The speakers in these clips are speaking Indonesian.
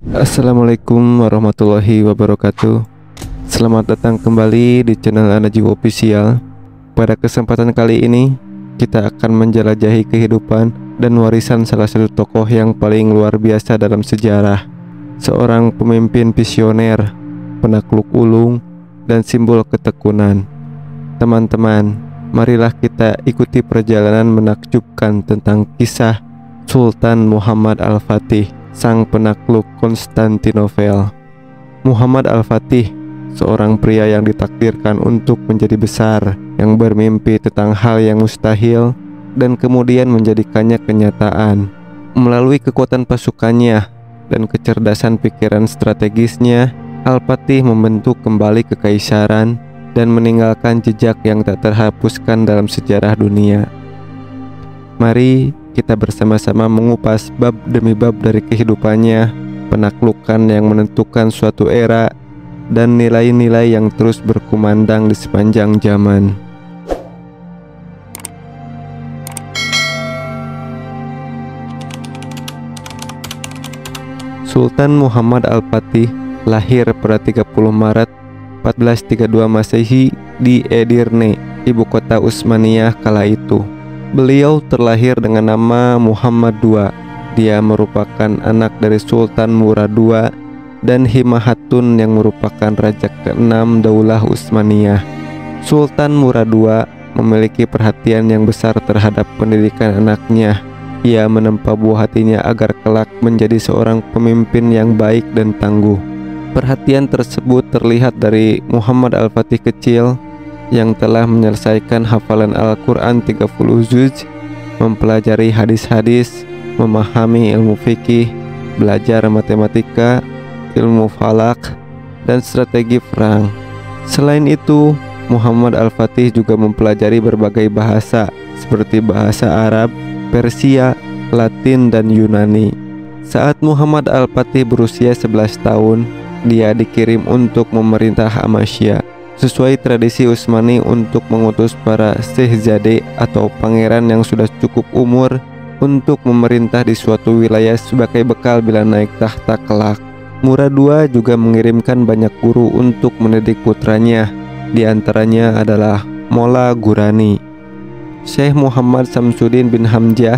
Assalamualaikum warahmatullahi wabarakatuh. Selamat datang kembali di channel Najib Official. Pada kesempatan kali ini kita akan menjelajahi kehidupan dan warisan salah satu tokoh yang paling luar biasa dalam sejarah. Seorang pemimpin visioner, penakluk ulung, dan simbol ketekunan. Teman-teman, marilah kita ikuti perjalanan menakjubkan tentang kisah Sultan Muhammad Al-Fatih, sang penakluk Konstantinopel. Muhammad Al-Fatih, seorang pria yang ditakdirkan untuk menjadi besar, yang bermimpi tentang hal yang mustahil dan kemudian menjadikannya kenyataan. Melalui kekuatan pasukannya dan kecerdasan pikiran strategisnya, Al-Fatih membentuk kembali kekaisaran dan meninggalkan jejak yang tak terhapuskan dalam sejarah dunia. Mari kita bersama-sama mengupas bab demi bab dari kehidupannya, penaklukan yang menentukan suatu era, dan nilai-nilai yang terus berkumandang di sepanjang zaman. Sultan Muhammad Al-Fatih lahir pada 30 Maret 1432 Masehi di Edirne, ibu kota Utsmaniyah kala itu. Beliau terlahir dengan nama Muhammad II. Dia merupakan anak dari Sultan Murad II dan Himahatun yang merupakan raja ke-6 Daulah Utsmaniyah. Sultan Murad II memiliki perhatian yang besar terhadap pendidikan anaknya. Ia menempa buah hatinya agar kelak menjadi seorang pemimpin yang baik dan tangguh. Perhatian tersebut terlihat dari Muhammad Al-Fatih kecil yang telah menyelesaikan hafalan Al-Quran 30 juz, mempelajari hadis-hadis, memahami ilmu fikih, belajar matematika, ilmu falak, dan strategi perang. Selain itu, Muhammad Al-Fatih juga mempelajari berbagai bahasa seperti bahasa Arab, Persia, Latin, dan Yunani. Saat Muhammad Al-Fatih berusia 11 tahun, dia dikirim untuk memerintah Amasya, sesuai tradisi Utsmani untuk mengutus para Syehzade atau pangeran yang sudah cukup umur untuk memerintah di suatu wilayah sebagai bekal bila naik tahta kelak. Murad II juga mengirimkan banyak guru untuk mendidik putranya. Di antaranya adalah Molla Ghurani. Syekh Muhammad Samsuddin bin Hamzah,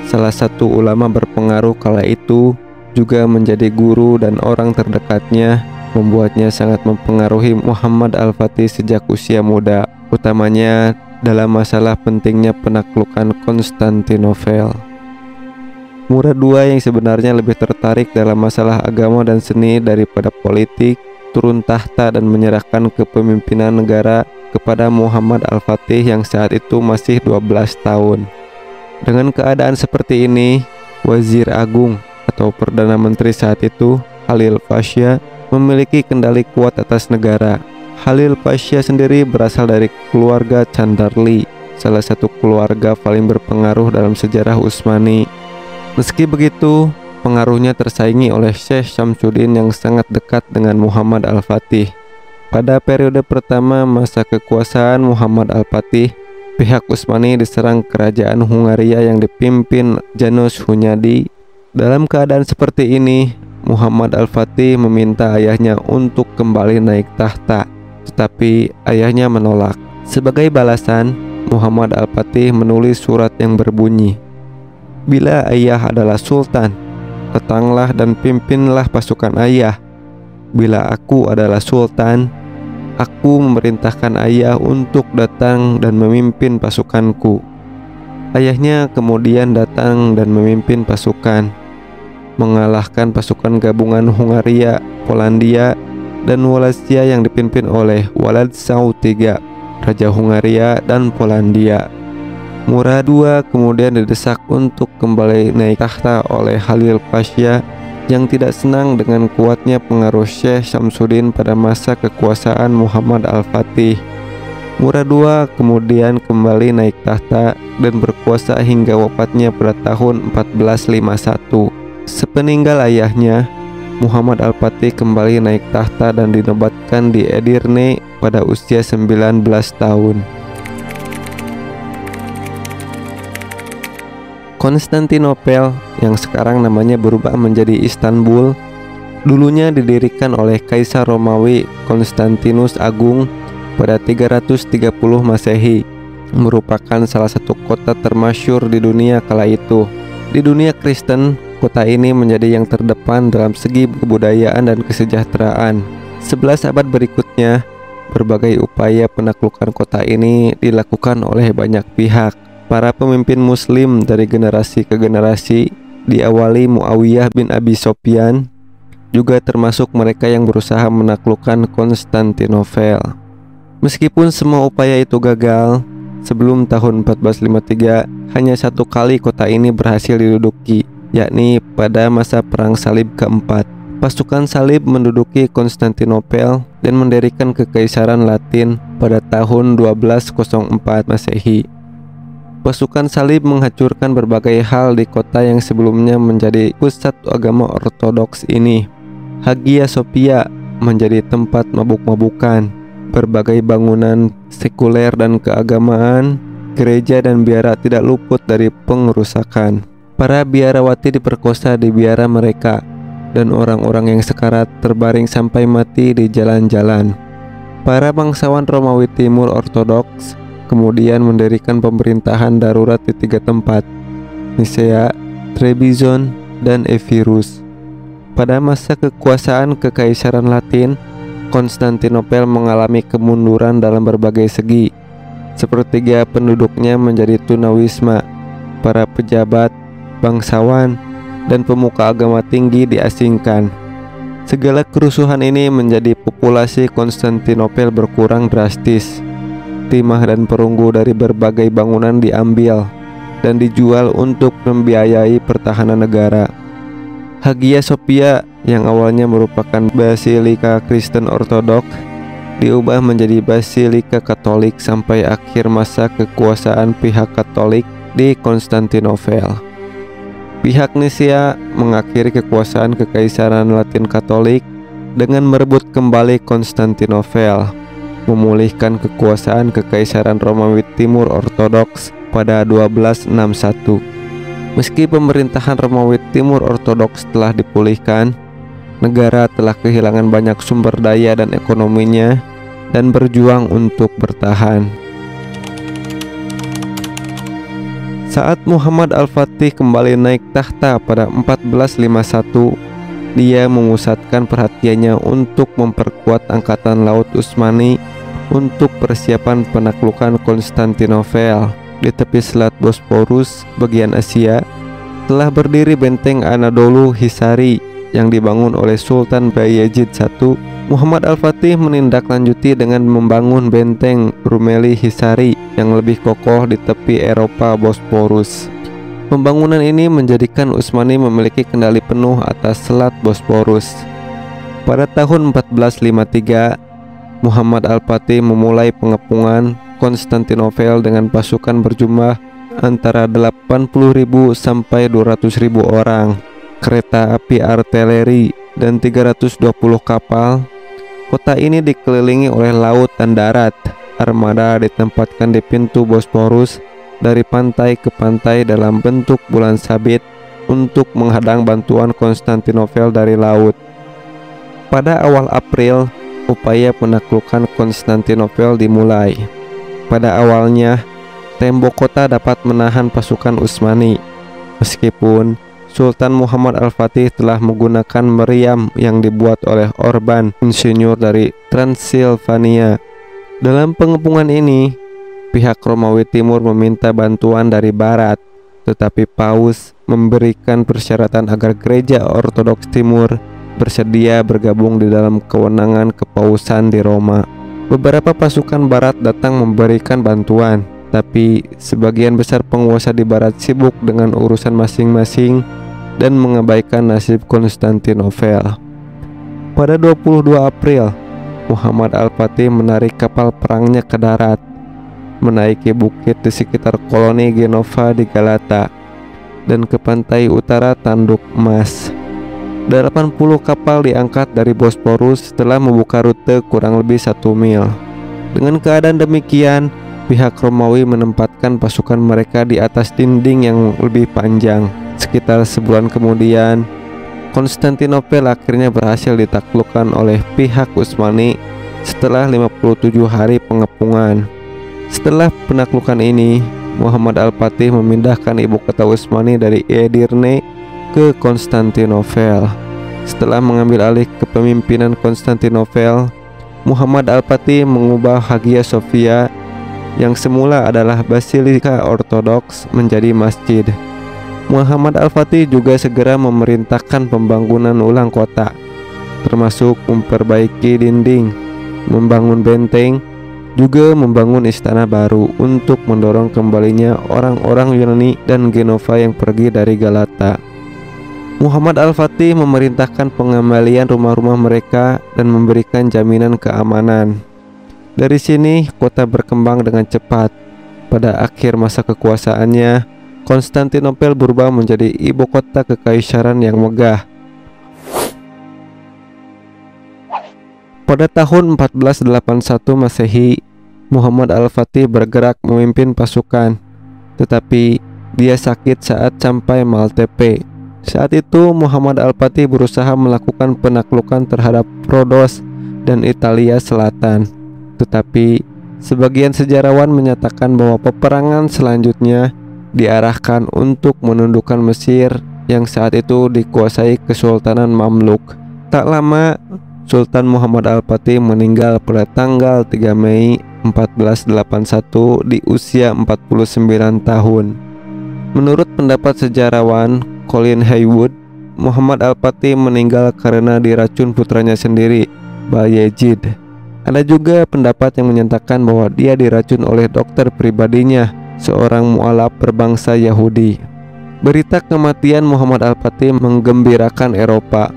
salah satu ulama berpengaruh kala itu, juga menjadi guru dan orang terdekatnya, membuatnya sangat mempengaruhi Muhammad Al-Fatih sejak usia muda, utamanya dalam masalah pentingnya penaklukan Konstantinopel. Murad II yang sebenarnya lebih tertarik dalam masalah agama dan seni daripada politik, turun tahta dan menyerahkan kepemimpinan negara kepada Muhammad Al-Fatih yang saat itu masih 12 tahun. Dengan keadaan seperti ini, Wazir Agung atau Perdana Menteri saat itu, Khalil Pasha, memiliki kendali kuat atas negara. Khalil Pasha sendiri berasal dari keluarga Chandarli, salah satu keluarga paling berpengaruh dalam sejarah Utsmani. Meski begitu, pengaruhnya tersaingi oleh Syekh Samsuddin yang sangat dekat dengan Muhammad Al-Fatih. Pada periode pertama masa kekuasaan Muhammad Al-Fatih, pihak Utsmani diserang kerajaan Hungaria yang dipimpin Janos Hunyadi. Dalam keadaan seperti ini, Muhammad Al-Fatih meminta ayahnya untuk kembali naik tahta, tetapi ayahnya menolak. Sebagai balasan, Muhammad Al-Fatih menulis surat yang berbunyi, "Bila ayah adalah sultan, datanglah dan pimpinlah pasukan ayah. Bila aku adalah sultan, aku memerintahkan ayah untuk datang dan memimpin pasukanku." Ayahnya kemudian datang dan memimpin pasukan, mengalahkan pasukan gabungan Hungaria, Polandia, dan Wallachia yang dipimpin oleh Władysław III, Raja Hungaria dan Polandia. Murad II kemudian didesak untuk kembali naik tahta oleh Khalil Pasha yang tidak senang dengan kuatnya pengaruh Syekh Samsuddin pada masa kekuasaan Muhammad Al-Fatih. Murad II kemudian kembali naik tahta dan berkuasa hingga wafatnya pada tahun 1451. Sepeninggal ayahnya, Muhammad Al-Fatih kembali naik tahta dan dinobatkan di Edirne pada usia 19 tahun. Konstantinopel yang sekarang namanya berubah menjadi Istanbul Dulunya didirikan oleh Kaisar Romawi Konstantinus Agung pada 330 Masehi, merupakan salah satu kota termasyhur di dunia kala itu. Di dunia Kristen, kota ini menjadi yang terdepan dalam segi kebudayaan dan kesejahteraan. 11 abad berikutnya, berbagai upaya penaklukan kota ini dilakukan oleh banyak pihak. Para pemimpin Muslim dari generasi ke generasi, diawali Muawiyah bin Abi Sofyan, juga termasuk mereka yang berusaha menaklukkan Konstantinopel. Meskipun semua upaya itu gagal, sebelum tahun 1453 hanya satu kali kota ini berhasil diduduki, yakni pada masa Perang Salib keempat. Pasukan Salib menduduki Konstantinopel dan mendirikan Kekaisaran Latin pada tahun 1204 Masehi. Pasukan Salib menghancurkan berbagai hal di kota yang sebelumnya menjadi pusat agama Ortodoks ini. Hagia Sophia menjadi tempat mabuk-mabukan, berbagai bangunan sekuler dan keagamaan, gereja dan biara tidak luput dari pengerusakan. Para biarawati diperkosa di biara mereka, dan orang-orang yang sekarat terbaring sampai mati di jalan-jalan. Para bangsawan Romawi Timur Ortodoks kemudian mendirikan pemerintahan darurat di 3 tempat, Nisea, Trebizond, dan Epirus. Pada masa kekuasaan Kekaisaran Latin, Konstantinopel mengalami kemunduran dalam berbagai segi. Sepertiga penduduknya menjadi tunawisma, para pejabat, bangsawan, dan pemuka agama tinggi diasingkan. Segala kerusuhan ini menjadi populasi Konstantinopel berkurang drastis. Timah dan perunggu dari berbagai bangunan diambil dan dijual untuk membiayai pertahanan negara. Hagia Sophia yang awalnya merupakan basilika Kristen Ortodoks diubah menjadi basilika Katolik sampai akhir masa kekuasaan pihak Katolik di Konstantinopel. Pihak Nisea mengakhiri kekuasaan Kekaisaran Latin Katolik dengan merebut kembali Konstantinopel, memulihkan kekuasaan Kekaisaran Romawi Timur Ortodoks pada 1261. Meski pemerintahan Romawi Timur Ortodoks telah dipulihkan, negara telah kehilangan banyak sumber daya dan ekonominya dan berjuang untuk bertahan. Saat Muhammad Al-Fatih kembali naik tahta pada 1451, dia memusatkan perhatiannya untuk memperkuat angkatan laut Utsmani untuk persiapan penaklukan Konstantinopel. Di tepi selat Bosporus bagian Asia telah berdiri benteng Anadolu Hisari yang dibangun oleh Sultan Bayezid I. Muhammad Al-Fatih menindaklanjuti dengan membangun benteng Rumeli Hisari yang lebih kokoh di tepi Eropa Bosporus. Pembangunan ini menjadikan Utsmani memiliki kendali penuh atas selat Bosporus. Pada tahun 1453, Muhammad Al-Fatih memulai pengepungan Konstantinopel dengan pasukan berjumlah antara 80.000 sampai 200.000 orang, kereta api artileri, dan 320 kapal. Kota ini dikelilingi oleh laut dan darat. Armada ditempatkan di pintu Bosporus dari pantai ke pantai dalam bentuk bulan sabit untuk menghadang bantuan Konstantinopel dari laut. Pada awal April, upaya penaklukan Konstantinopel dimulai. Pada awalnya, tembok kota dapat menahan pasukan Utsmani, meskipun Sultan Muhammad Al-Fatih telah menggunakan meriam yang dibuat oleh Orban, insinyur dari Transilvania. Dalam pengepungan ini, pihak Romawi Timur meminta bantuan dari Barat, tetapi Paus memberikan persyaratan agar gereja Ortodoks Timur bersedia bergabung di dalam kewenangan kepausan di Roma. Beberapa pasukan Barat datang memberikan bantuan, tapi sebagian besar penguasa di Barat sibuk dengan urusan masing-masing dan mengabaikan nasib Konstantinopel. Pada 22 April, Muhammad Al-Fatih menarik kapal perangnya ke darat, menaiki bukit di sekitar koloni Genova di Galata, dan ke pantai utara Tanduk Emas. 80 kapal diangkat dari Bosporus setelah membuka rute kurang lebih 1 mil. Dengan keadaan demikian, pihak Romawi menempatkan pasukan mereka di atas dinding yang lebih panjang. Sekitar sebulan kemudian, Konstantinopel akhirnya berhasil ditaklukkan oleh pihak Utsmani setelah 57 hari pengepungan. Setelah penaklukan ini, Muhammad Al-Fatih memindahkan ibu kota Utsmani dari Edirne ke Konstantinopel. Setelah mengambil alih kepemimpinan Konstantinopel, Muhammad Al-Fatih mengubah Hagia Sophia yang semula adalah basilika ortodoks menjadi masjid. Muhammad Al-Fatih juga segera memerintahkan pembangunan ulang kota, termasuk memperbaiki dinding, membangun benteng, juga membangun istana baru untuk mendorong kembalinya orang-orang Yunani dan Genova yang pergi dari Galata. Muhammad Al-Fatih memerintahkan pengembalian rumah-rumah mereka dan memberikan jaminan keamanan. Dari sini kota berkembang dengan cepat. Pada akhir masa kekuasaannya, Konstantinopel berubah menjadi ibu kota kekaisaran yang megah. Pada tahun 1481 Masehi, Muhammad Al-Fatih bergerak memimpin pasukan, tetapi dia sakit saat sampai Maltepe. Saat itu Muhammad Al-Fatih berusaha melakukan penaklukan terhadap Rhodos dan Italia Selatan, tetapi sebagian sejarawan menyatakan bahwa peperangan selanjutnya diarahkan untuk menundukkan Mesir yang saat itu dikuasai Kesultanan Mamluk. Tak lama, Sultan Muhammad Al-Fatih meninggal pada tanggal 3 Mei 1481 di usia 49 tahun. Menurut pendapat sejarawan Colin Haywood, Muhammad Al-Fatih meninggal karena diracun putranya sendiri, Bayezid. Ada juga pendapat yang menyatakan bahwa dia diracun oleh dokter pribadinya, seorang mualaf berbangsa Yahudi. Berita kematian Muhammad Al-Fatih menggembirakan Eropa.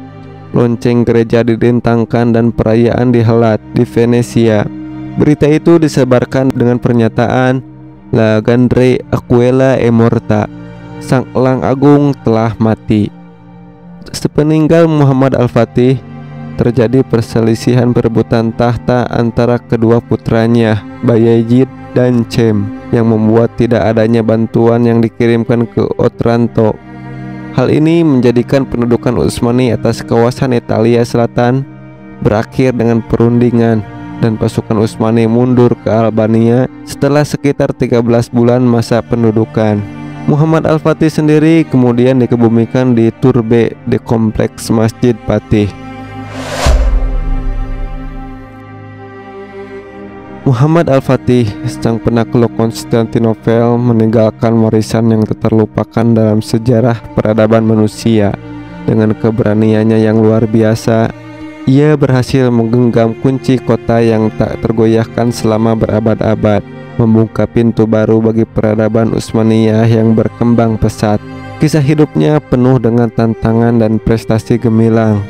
Lonceng gereja didentangkan dan perayaan dihelat di Venesia. Berita itu disebarkan dengan pernyataan La Grande Aquila è morta, Sang Elang Agung telah mati. Sepeninggal Muhammad Al-Fatih, terjadi perselisihan perebutan tahta antara kedua putranya, Bayezid dan Cem, yang membuat tidak adanya bantuan yang dikirimkan ke Otranto. Hal ini menjadikan pendudukan Utsmani atas kawasan Italia Selatan berakhir dengan perundingan, dan pasukan Utsmani mundur ke Albania setelah sekitar 13 bulan masa pendudukan. Muhammad Al-Fatih sendiri kemudian dikebumikan di Turbe di kompleks Masjid Fatih. Muhammad Al-Fatih, sang penakluk Konstantinopel, meninggalkan warisan yang tak terlupakan dalam sejarah peradaban manusia. Dengan keberaniannya yang luar biasa, ia berhasil menggenggam kunci kota yang tak tergoyahkan selama berabad-abad, membuka pintu baru bagi peradaban Utsmaniyah yang berkembang pesat. Kisah hidupnya penuh dengan tantangan dan prestasi gemilang,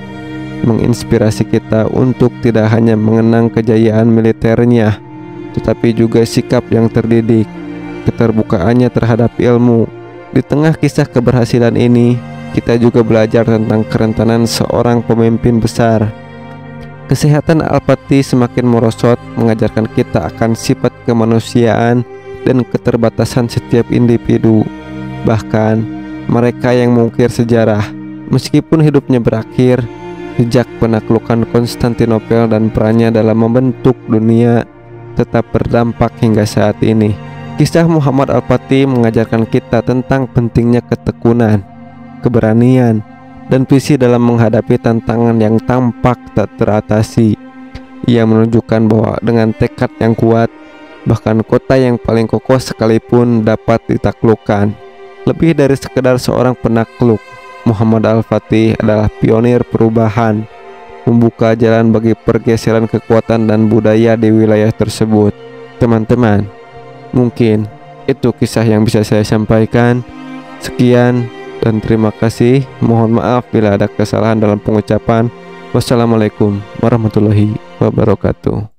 menginspirasi kita untuk tidak hanya mengenang kejayaan militernya, tetapi juga sikap yang terdidik, keterbukaannya terhadap ilmu. Di tengah kisah keberhasilan ini, kita juga belajar tentang kerentanan seorang pemimpin besar. Kesehatan Al-Fatih semakin merosot, mengajarkan kita akan sifat kemanusiaan dan keterbatasan setiap individu. Bahkan mereka yang mengukir sejarah, meskipun hidupnya berakhir, jejak penaklukan Konstantinopel dan perannya dalam membentuk dunia tetap berdampak hingga saat ini. Kisah Muhammad Al-Fatih mengajarkan kita tentang pentingnya ketekunan, keberanian, dan visi dalam menghadapi tantangan yang tampak tak teratasi. Ia menunjukkan bahwa dengan tekad yang kuat, bahkan kota yang paling kokoh sekalipun dapat ditaklukkan. Lebih dari sekedar seorang penakluk, Muhammad Al-Fatih adalah pionir perubahan, membuka jalan bagi pergeseran kekuatan dan budaya di wilayah tersebut. Teman-teman, mungkin itu kisah yang bisa saya sampaikan. Sekian dan terima kasih. Mohon maaf bila ada kesalahan dalam pengucapan. Wassalamualaikum warahmatullahi wabarakatuh.